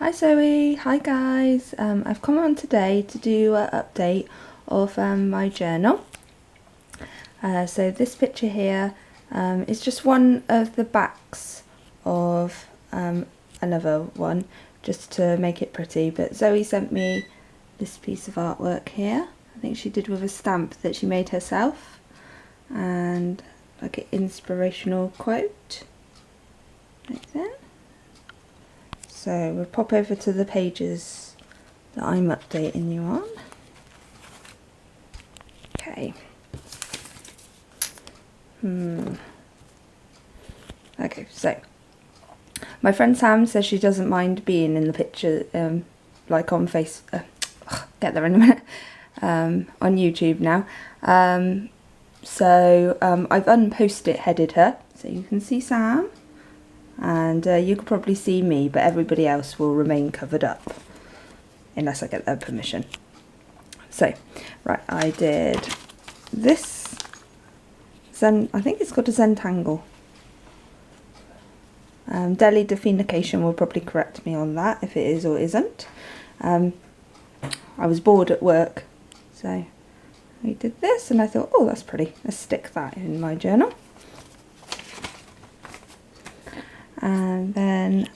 Hi Zoe, hi guys. I've come on today to do an update of my journal. So this picture here is just one of the backs of another one, just to make it pretty. But Zoe sent me this piece of artwork here. I think she did with a stamp that she made herself, and like an inspirational quote like that. So we'll pop over to the pages that I'm updating you on. Okay. Okay, so my friend Sam says she doesn't mind being in the picture, like on get there in a minute, on YouTube now. So I've unpost-it headed her, so you can see Sam. And you could probably see me, but everybody else will remain covered up unless I get their permission. So, right, I did this Zen, I think it's called a Zentangle. Deli definication will probably correct me on that if it is or isn't. I was bored at work, so I did this and I thought, oh, that's pretty. Let's stick that in my journal. And then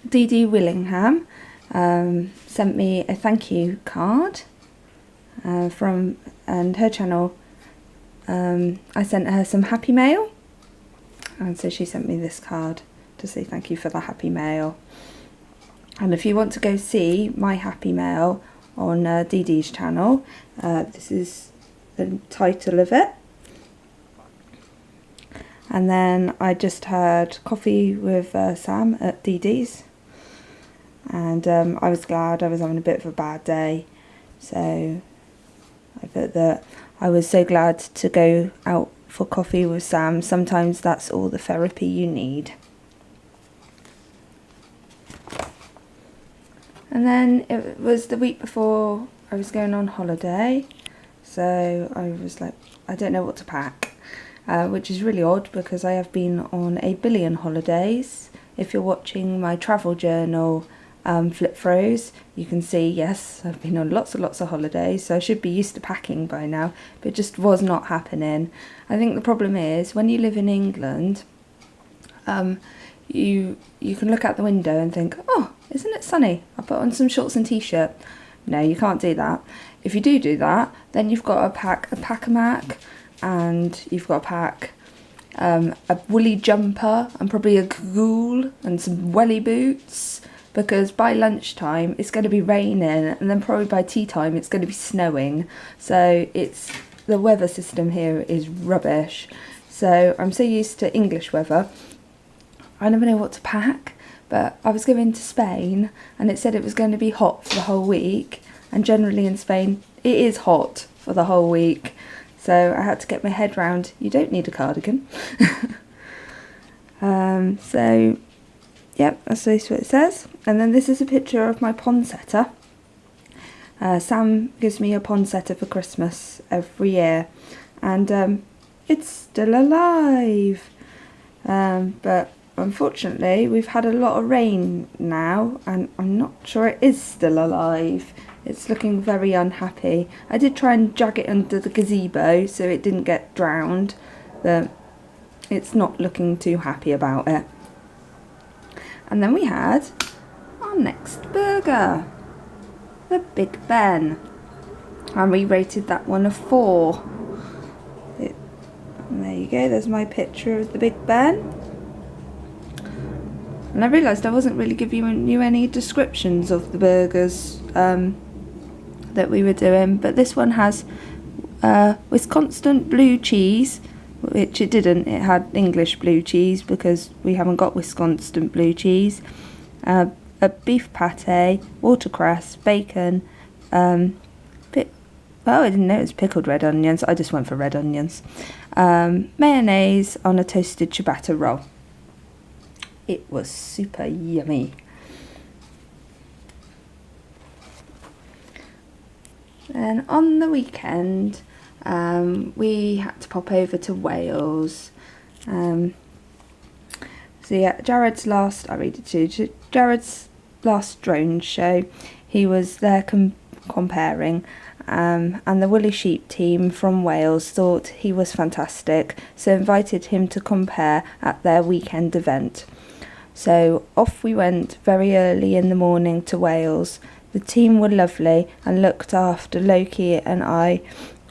Dee Dee Willingham sent me a thank you card from her channel. I sent her some happy mail, and so she sent me this card to say thank you for the happy mail. And if you want to go see my happy mail on Dee Dee's channel, this is the title of it. And then I just had coffee with Sam at Dee Dee's, and I was glad. I was having a bit of a bad day, so I thought that I was so glad to go out for coffee with Sam. Sometimes that's all the therapy you need. And then it was the week before I was going on holiday, so I was like, I don't know what to pack. Which is really odd because I have been on a billion holidays. If you're watching my travel journal flip throughs, you can see, yes, I've been on lots and lots of holidays, so I should be used to packing by now, but it just was not happening. I think the problem is when you live in England, you can look out the window and think, oh, isn't it sunny? I'll put on some shorts and t-shirt. No, you can't do that. If you do that, then you've got to pack a pack-a-mac, and you've got to pack a woolly jumper and probably a cagoule and some welly boots, because by lunchtime it's going to be raining, and then probably by tea time it's going to be snowing. So the weather system here is rubbish. So I'm so used to English weather, I never know what to pack. But I was going to Spain and it said it was going to be hot for the whole week, and generally in Spain it is hot for the whole week. So I had to get my head round, you don't need a cardigan. So, yep, that's what it says. And then this is a picture of my poinsettia. Sam gives me a poinsettia for Christmas every year, and it's still alive. But unfortunately, we've had a lot of rain now, and I'm not sure it is still alive. It's looking very unhappy. I did try and drag it under the gazebo so it didn't get drowned, but it's not looking too happy about it. And then we had our next burger, the Big Ben. And we rated that one a 4. And there you go, there's my picture of the Big Ben. And I realised I wasn't really giving you any descriptions of the burgers that we were doing, but this one has Wisconsin blue cheese, which it didn't. It had English blue cheese because we haven't got Wisconsin blue cheese. A beef pate, watercress, bacon. I didn't know it was pickled red onions. I just went for red onions. Mayonnaise on a toasted ciabatta roll. It was super yummy. And on the weekend, we had to pop over to Wales. So yeah, Jared's last, I'll read it to you. Jared's last drone show, he was there comparing, and the woolly sheep team from Wales thought he was fantastic, so invited him to compare at their weekend event. So off we went very early in the morning to Wales. The team were lovely and looked after Loki and I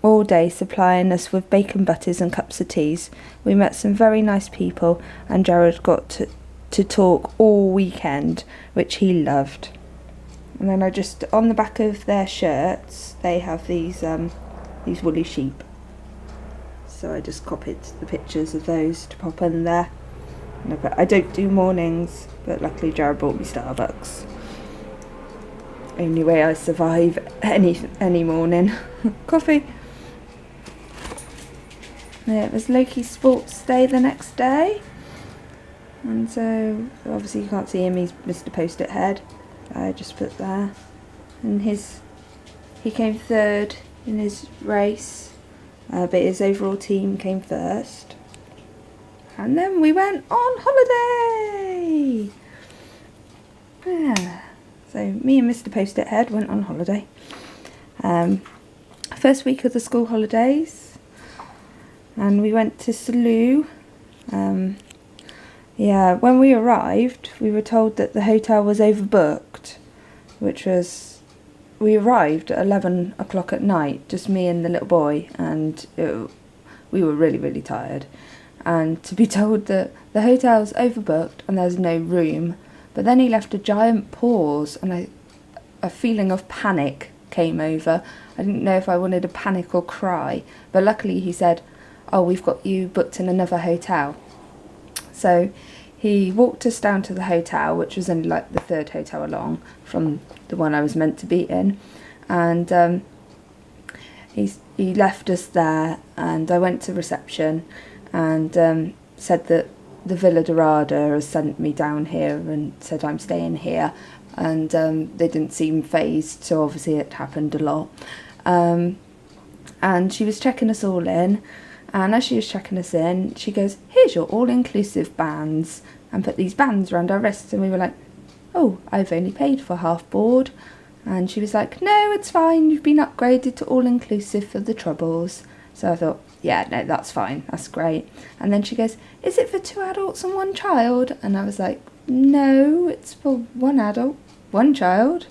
all day, supplying us with bacon butters and cups of teas. We met some very nice people, and Jared got to talk all weekend, which he loved. And then on the back of their shirts, they have these woolly sheep. So I just copied the pictures of those to pop in there. I don't do mornings, but luckily Jared bought me Starbucks. Only way I survive any morning. Coffee. Yeah, it was Loki's sports day the next day, and so obviously you can't see him, he's Mr. Post-it Head. I just put there, and he came third in his race, but his overall team came first. And then we went on holiday. Yeah, so me and Mr. Post-it Head went on holiday. First week of the school holidays, and we went to Salou. Yeah, when we arrived, we were told that the hotel was overbooked, we arrived at 11 o'clock at night, just me and the little boy, and we were really, really tired. And to be told that the hotel's overbooked and there's no room, but then he left a giant pause, and a feeling of panic came over. I didn't know if I wanted to panic or cry, but luckily he said, "Oh, we've got you booked in another hotel." So he walked us down to the hotel, which was only like the third hotel along from the one I was meant to be in, and he left us there, and I went to reception and said that the Villa Dorada has sent me down here and said I'm staying here, and they didn't seem fazed, so obviously it happened a lot. And she was checking us all in, and as she was checking us in, she goes, "Here's your all-inclusive bands," and put these bands around our wrists, and we were like, "Oh, I've only paid for half board." And she was like, "No, it's fine, you've been upgraded to all-inclusive for the troubles." So I thought, yeah, no, that's fine, that's great. And then she goes, "Is it for 2 adults and 1 child?" And I was like, "No, it's for 1 adult, 1 child.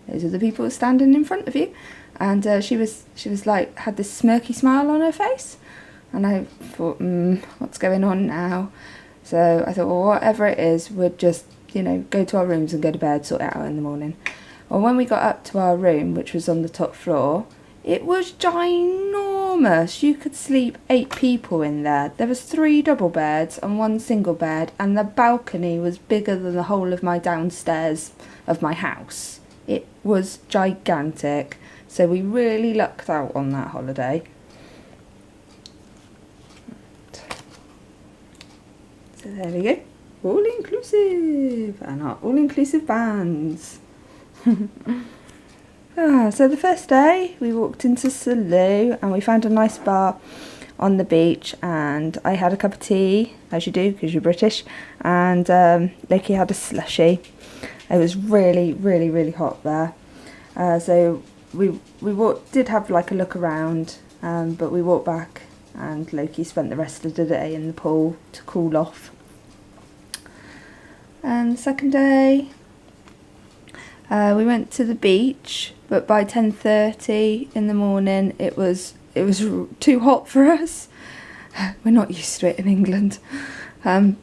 Those are the people standing in front of you." And she was like, had this smirky smile on her face. And I thought, what's going on now? So I thought, well, whatever it is, we'll just, go to our rooms and go to bed, sort it out in the morning. Well, when we got up to our room, which was on the top floor, it was ginormous. You could sleep 8 people in there. There was 3 double beds and 1 single bed, and the balcony was bigger than the whole of my downstairs of my house. It was gigantic. So we really lucked out on that holiday. So there we go. All-inclusive. And our all-inclusive bands. So the first day we walked into Salou and we found a nice bar on the beach, and I had a cup of tea, as you do because you're British, and Loki had a slushie. It was really, really, really hot there. So we did have like a look around, but we walked back, and Loki spent the rest of the day in the pool to cool off. And the second day we went to the beach, but by 10:30 in the morning it was too hot for us. We're not used to it in England. I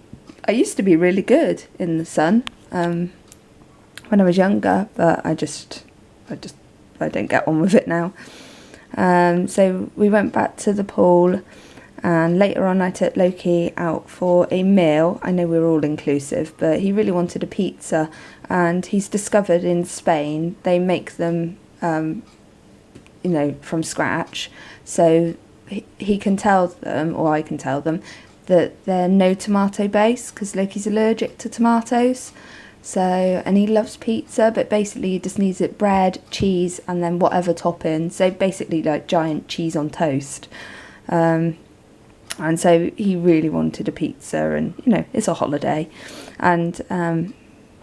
used to be really good in the sun when I was younger, but I don't get on with it now. So we went back to the pool, and later on I took Loki out for a meal. I know we're all inclusive, but he really wanted a pizza, and he's discovered in Spain they make them from scratch, so he can tell them, or I can tell them, that they're no tomato base because Loki's allergic to tomatoes. So, and he loves pizza, but basically he just needs it bread, cheese, and then whatever topping. So basically like giant cheese on toast. And so he really wanted a pizza, and it's a holiday. And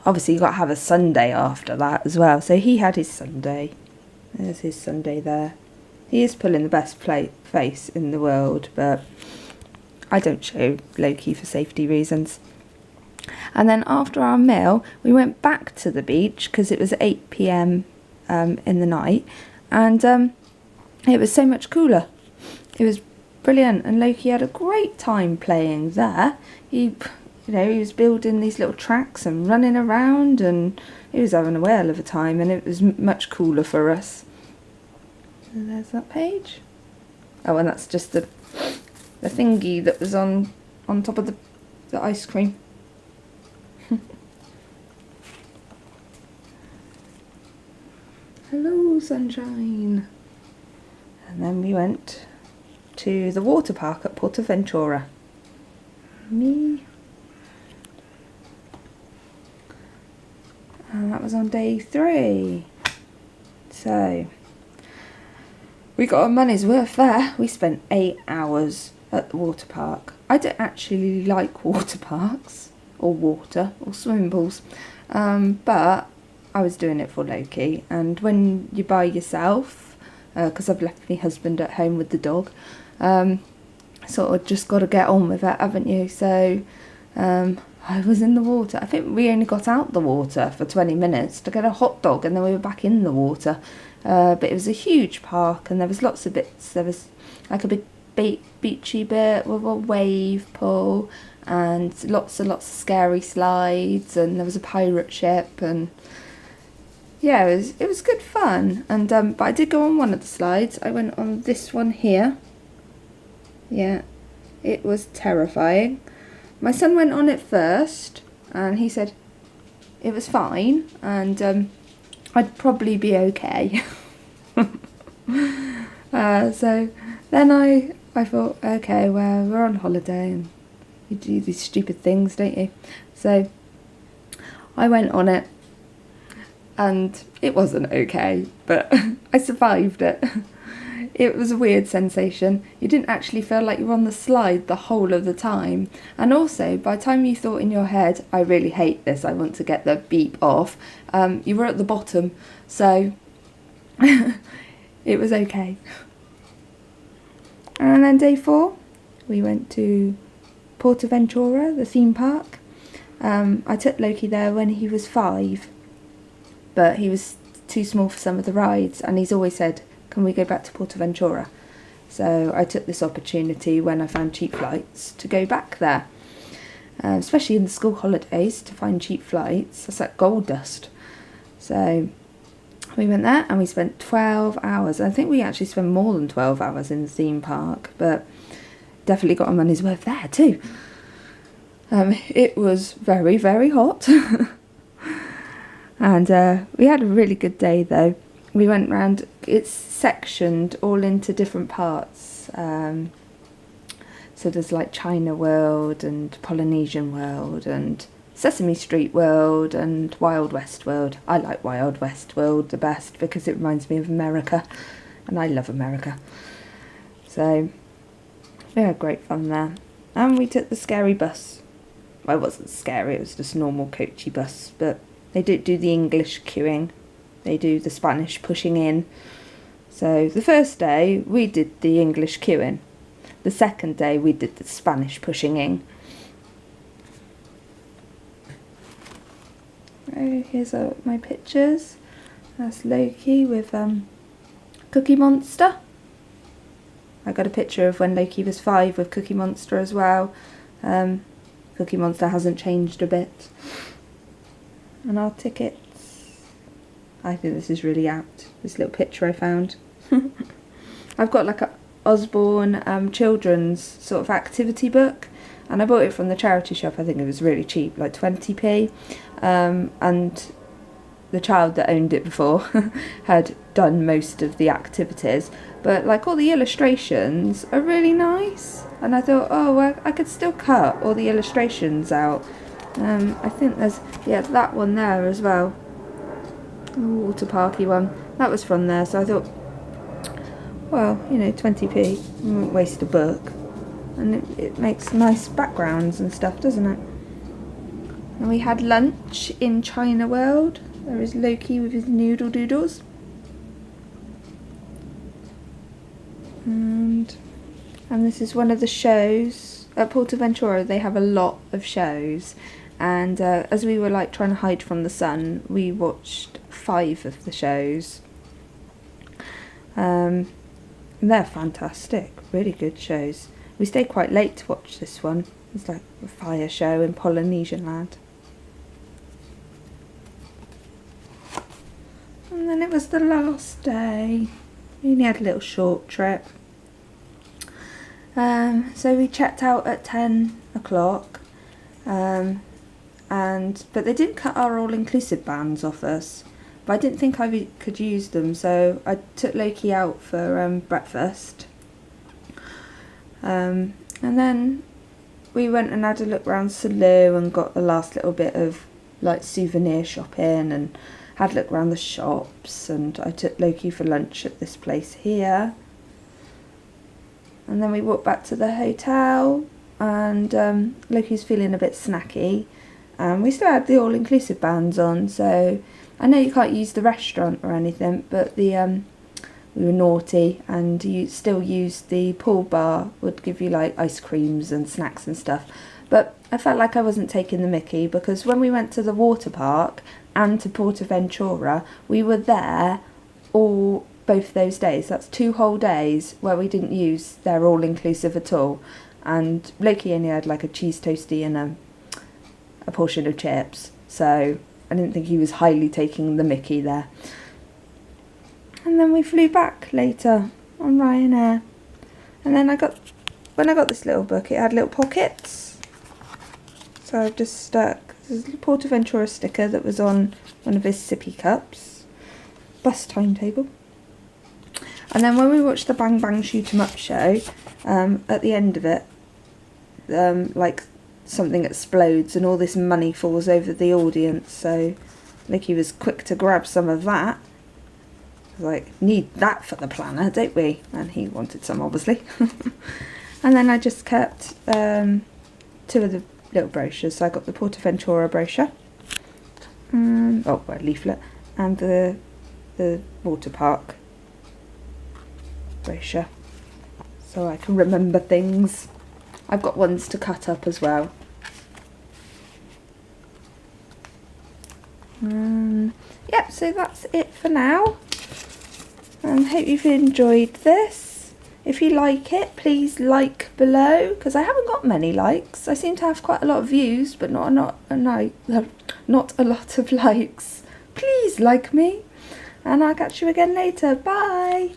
obviously you got to have a Sunday after that as well. So he had his Sunday. There's his Sunday there. He is pulling the best face in the world, but I don't show Loki for safety reasons. And then after our meal, we went back to the beach because it was 8 p.m. In the night, and it was so much cooler. It was brilliant, and Loki had a great time playing there. He was building these little tracks and running around, and he was having a whale of a time, and it was much cooler for us. And there's that page. Oh, and that's just the thingy that was on top of the ice cream. Hello, sunshine. And then we went to the water park at Portaventura. Me. And that was on day 3. So we got our money's worth there. We spent 8 hours at the water park. I don't actually like water parks or water or swimming pools, but I was doing it for Loki. And when you're by yourself, because I've left my husband at home with the dog, sort of just got to get on with it, haven't you? So I was in the water. I think we only got out the water for 20 minutes to get a hot dog, and then we were back in the water. But it was a huge park, and there was lots of bits. There was like a big beachy bit with a wave pool, and lots of scary slides, and there was a pirate ship, and yeah, it was good fun. And but I did go on one of the slides. I went on this one here. Yeah, it was terrifying. My son went on it first, and he said it was fine, and I'd probably be okay. So then I thought, okay, well, we're on holiday and you do these stupid things, don't you? So I went on it, and it wasn't okay, but I survived it. It was a weird sensation. You didn't actually feel like you were on the slide the whole of the time. And also, by the time you thought in your head, I really hate this, I want to get the beep off, you were at the bottom. So it was okay. And then day 4, we went to Portaventura, the theme park. I took Loki there when he was 5, but he was too small for some of the rides, and he's always said, can we go back to Portaventura? So I took this opportunity when I found cheap flights to go back there, especially in the school holidays, to find cheap flights. That's like gold dust. So we went there and we spent 12 hours. I think we actually spent more than 12 hours in the theme park, but definitely got our money's worth there too. It was very, very hot. And we had a really good day though. We went round, it's sectioned all into different parts. So there's like China World and Polynesian World and Sesame Street World and Wild West World. I like Wild West World the best because it reminds me of America, and I love America. So we had great fun there. And we took the scary bus. Well, it wasn't scary, it was just a normal coachy bus, but they don't do the English queuing. They do the Spanish pushing in. So the first day we did the English queuing. The second day we did the Spanish pushing in. Oh, here's my pictures. That's Loki with Cookie Monster. I got a picture of when Loki was 5 with Cookie Monster as well. Cookie Monster hasn't changed a bit. And our tickets. I think this is really apt, this little picture I found. I've got like a Osborne children's sort of activity book, and I bought it from the charity shop. I think it was really cheap, like 20p, and the child that owned it before had done most of the activities, but like all the illustrations are really nice, and I thought, oh well, I could still cut all the illustrations out. I think there's, yeah, that one there as well. The water parky one, that was from there, so I thought, well, 20p, I won't waste a book, and it makes nice backgrounds and stuff, doesn't it? And we had lunch in China World. There is Loki with his noodle doodles. And this is one of the shows. At Portaventura they have a lot of shows. And as we were like trying to hide from the sun, we watched 5 of the shows. And they're fantastic, really good shows. We stayed quite late to watch this one. It's like a fire show in Polynesian land. And then it was the last day. We only had a little short trip. So we checked out at 10 o'clock. But they didn't cut our all-inclusive bands off us. But I didn't think I could use them, so I took Loki out for breakfast. And then we went and had a look around Salou and got the last little bit of like souvenir shopping and had a look around the shops, and I took Loki for lunch at this place here. And then we walked back to the hotel, and Loki's feeling a bit snacky. And we still had the all-inclusive bands on, so I know you can't use the restaurant or anything, but we were naughty, and you still used the pool bar, would give you like ice creams and snacks and stuff. But I felt like I wasn't taking the mickey, because when we went to the water park and to Portaventura, we were there both those days. That's 2 whole days where we didn't use their all-inclusive at all. And Loki only had like a cheese toastie and a portion of chips, so I didn't think he was highly taking the mickey there. And then we flew back later on Ryanair. And then when I got this little book, it had little pockets. So I've just stuck this Portaventura sticker that was on one of his sippy cups. Bus timetable. And then when we watched the Bang Bang Shoot 'em Up show, at the end of it, like something explodes and all this money falls over the audience. So Nicky was quick to grab some of that. Like, need that for the planner, don't we? And he wanted some, obviously. And then I just kept 2 of the little brochures. So I got the Portaventura brochure, leaflet, and the water park brochure, so I can remember things. I've got ones to cut up as well. Yep, so that's it for now. Hope you've enjoyed this. If you like it, please like below, because I haven't got many likes. I seem to have quite a lot of views, but not a lot of likes. Please like me, and I'll catch you again later. Bye.